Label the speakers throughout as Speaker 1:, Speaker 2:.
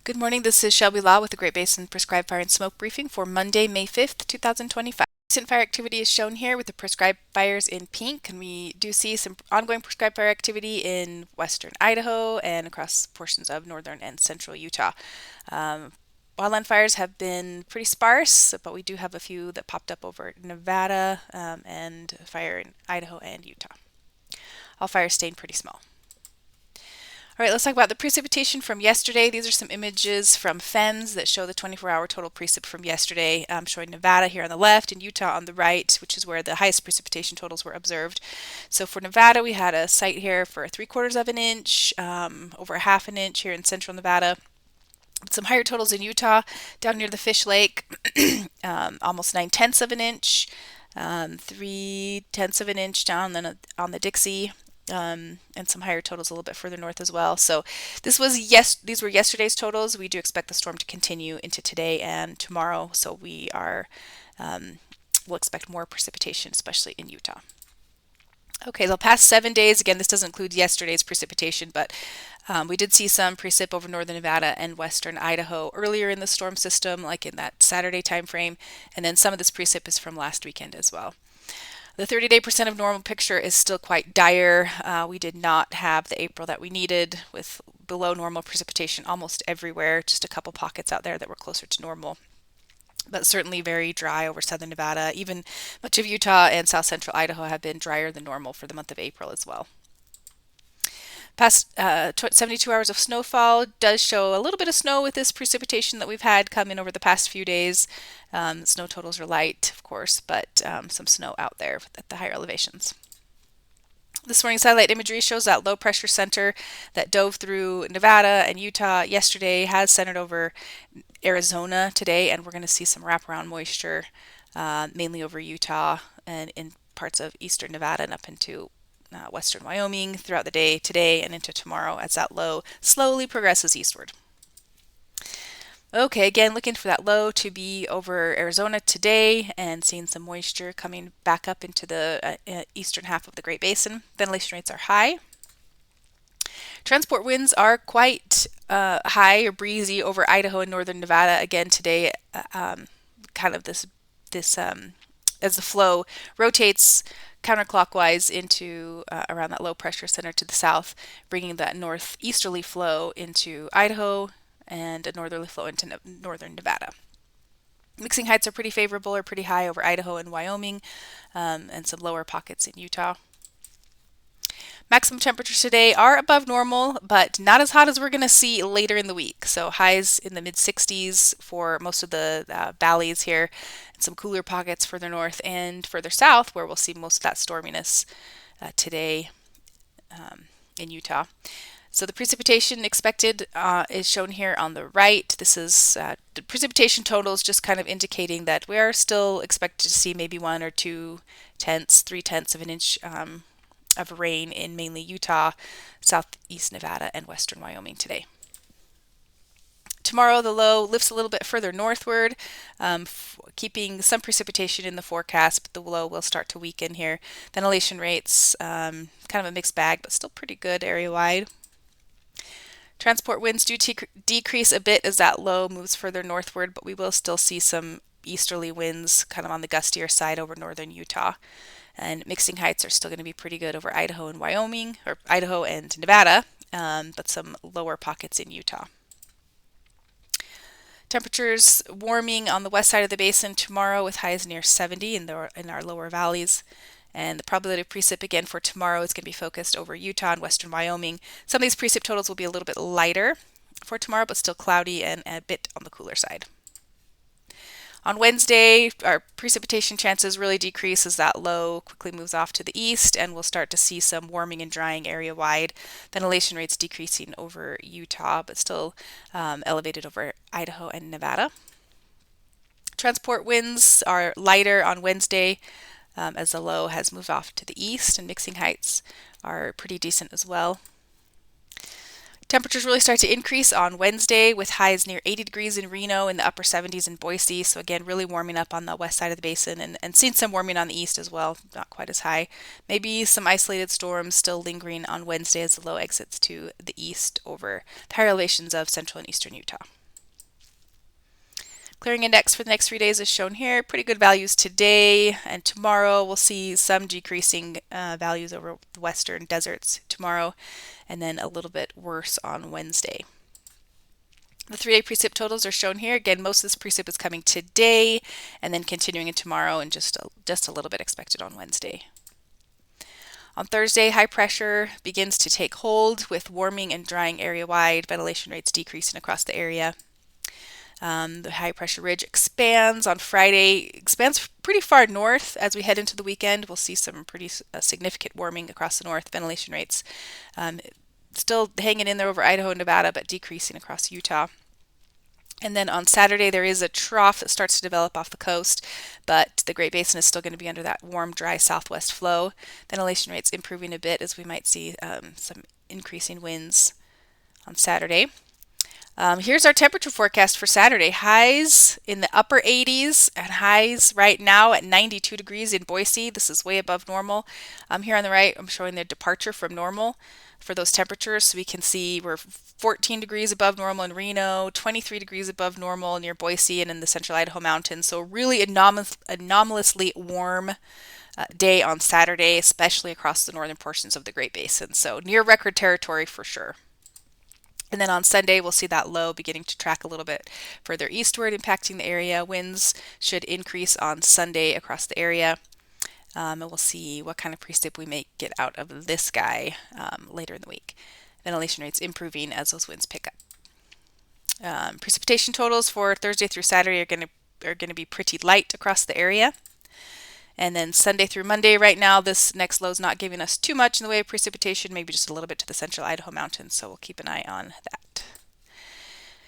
Speaker 1: Good morning. This is Shelby Law with the Great Basin Prescribed Fire and Smoke Briefing for Monday, May 5th, 2025. Recent fire activity is shown here with the prescribed fires in pink, and we do see some ongoing prescribed fire activity in western Idaho and across portions of northern and central Utah. Um, Wildland fires have been pretty sparse, but we do have a few that popped up over Nevada and fire in Idaho and Utah. All fires staying pretty small. All right, let's talk about the precipitation from yesterday. These are some images from FEMS that show the 24-hour total precip from yesterday, showing Nevada here on the left and Utah on the right, which is where the highest precipitation totals were observed. So for Nevada, we had a site here for 3/4 of an inch, over a half an inch here in central Nevada. Some higher totals in Utah, down near the Fish Lake, almost 9/10 of an inch, 3/10 of an inch down on the Dixie, and some higher totals a little bit further north as well. So these were yesterday's totals. We do expect the storm to continue into today and tomorrow. So we'll expect more precipitation, especially in Utah. Okay, the past 7 days, again, this doesn't include yesterday's precipitation, but we did see some precip over northern Nevada and western Idaho earlier in the storm system, like in that Saturday time frame, and then some of this precip is from last weekend as well. The 30-day percent of normal picture is still quite dire. We did not have the April that we needed with below normal precipitation almost everywhere, just a couple pockets out there that were closer to normal. But certainly very dry over southern Nevada. Even much of Utah and south central Idaho have been drier than normal for the month of April as well. Past 72 hours of snowfall does show a little bit of snow with this precipitation that we've had come in over the past few days. Snow totals are light, of course, but some snow out there at the higher elevations. This morning's satellite imagery shows that low pressure center that dove through Nevada and Utah yesterday has centered over Arizona today, and we're going to see some wraparound moisture mainly over Utah and in parts of eastern Nevada and up into western Wyoming throughout the day today and into tomorrow as that low slowly progresses eastward. Okay, again, looking for that low to be over Arizona today and seeing some moisture coming back up into the eastern half of the Great Basin. Ventilation rates are high. Transport winds are quite high or breezy over Idaho and northern Nevada again today. Kind of this as the flow rotates counterclockwise into around that low pressure center to the south, bringing that northeasterly flow into Idaho and a northerly flow into northern Nevada. Mixing heights are pretty favorable or pretty high over Idaho and Wyoming, and some lower pockets in Utah. Maximum temperatures today are above normal, but not as hot as we're going to see later in the week. So highs in the mid 60s for most of the valleys here, and some cooler pockets further north and further south, where we'll see most of that storminess today in Utah. So the precipitation expected is shown here on the right. This is the precipitation totals, just kind of indicating that we are still expected to see maybe 1 or 2/10, 3/10 of an inch of rain in mainly Utah, southeast Nevada, and western Wyoming today. Tomorrow, the low lifts a little bit further northward, keeping some precipitation in the forecast, but the low will start to weaken here. Ventilation rates, kind of a mixed bag, but still pretty good area-wide. Transport winds do decrease a bit as that low moves further northward, but we will still see some easterly winds kind of on the gustier side over northern Utah. And mixing heights are still going to be pretty good over Idaho and Wyoming, or Idaho and Nevada, but some lower pockets in Utah. Temperatures warming on the west side of the basin tomorrow with highs near 70 in our lower valleys. And the probability of precip again for tomorrow is going to be focused over Utah and western Wyoming. Some of these precip totals will be a little bit lighter for tomorrow, but still cloudy and a bit on the cooler side. On Wednesday, our precipitation chances really decrease as that low quickly moves off to the east, and we'll start to see some warming and drying area-wide. Ventilation rates decreasing over Utah, but still elevated over Idaho and Nevada. Transport winds are lighter on Wednesday as the low has moved off to the east, and mixing heights are pretty decent as well. Temperatures really start to increase on Wednesday with highs near 80 degrees in Reno and the upper 70s in Boise. So again, really warming up on the west side of the basin and seeing some warming on the east as well, not quite as high. Maybe some isolated storms still lingering on Wednesday as the low exits to the east over the higher elevations of central and eastern Utah. Clearing index for the next 3 days is shown here. Pretty good values today and tomorrow. We'll see some decreasing values over the western deserts tomorrow, and then a little bit worse on Wednesday. The 3-day precip totals are shown here. Again, most of this precip is coming today and then continuing in tomorrow, and just a little bit expected on Wednesday. On Thursday, high pressure begins to take hold with warming and drying area-wide, ventilation rates decreasing across the area. The high pressure ridge expands on Friday, expands pretty far north as we head into the weekend. We'll see some pretty significant warming across the north, ventilation rates still hanging in there over Idaho and Nevada, but decreasing across Utah. And then on Saturday, there is a trough that starts to develop off the coast, but the Great Basin is still going to be under that warm, dry southwest flow. Ventilation rates improving a bit as we might see some increasing winds on Saturday. Here's our temperature forecast for Saturday. Highs in the upper 80s and highs right now at 92 degrees in Boise. This is way above normal. Here on the right, I'm showing the departure from normal for those temperatures. So we can see we're 14 degrees above normal in Reno, 23 degrees above normal near Boise and in the central Idaho mountains. So really anomalously warm day on Saturday, especially across the northern portions of the Great Basin. So near record territory for sure. And then on Sunday, we'll see that low beginning to track a little bit further eastward, impacting the area. Winds should increase on Sunday across the area. And we'll see what kind of precip we may get out of this guy later in the week. Ventilation rates improving as those winds pick up. Precipitation totals for Thursday through Saturday are going to be pretty light across the area. And then Sunday through Monday, right now, this next low is not giving us too much in the way of precipitation, maybe just a little bit to the central Idaho mountains, so we'll keep an eye on that.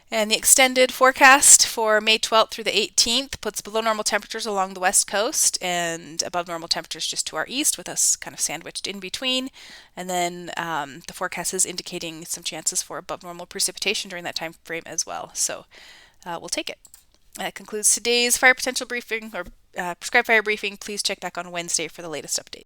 Speaker 1: And the extended forecast for May 12th through the 18th puts below normal temperatures along the west coast and above normal temperatures just to our east, with us kind of sandwiched in between. And then the forecast is indicating some chances for above normal precipitation during that time frame as well. So we'll take it. That concludes today's fire potential briefing or prescribed fire briefing. Please check back on Wednesday for the latest update.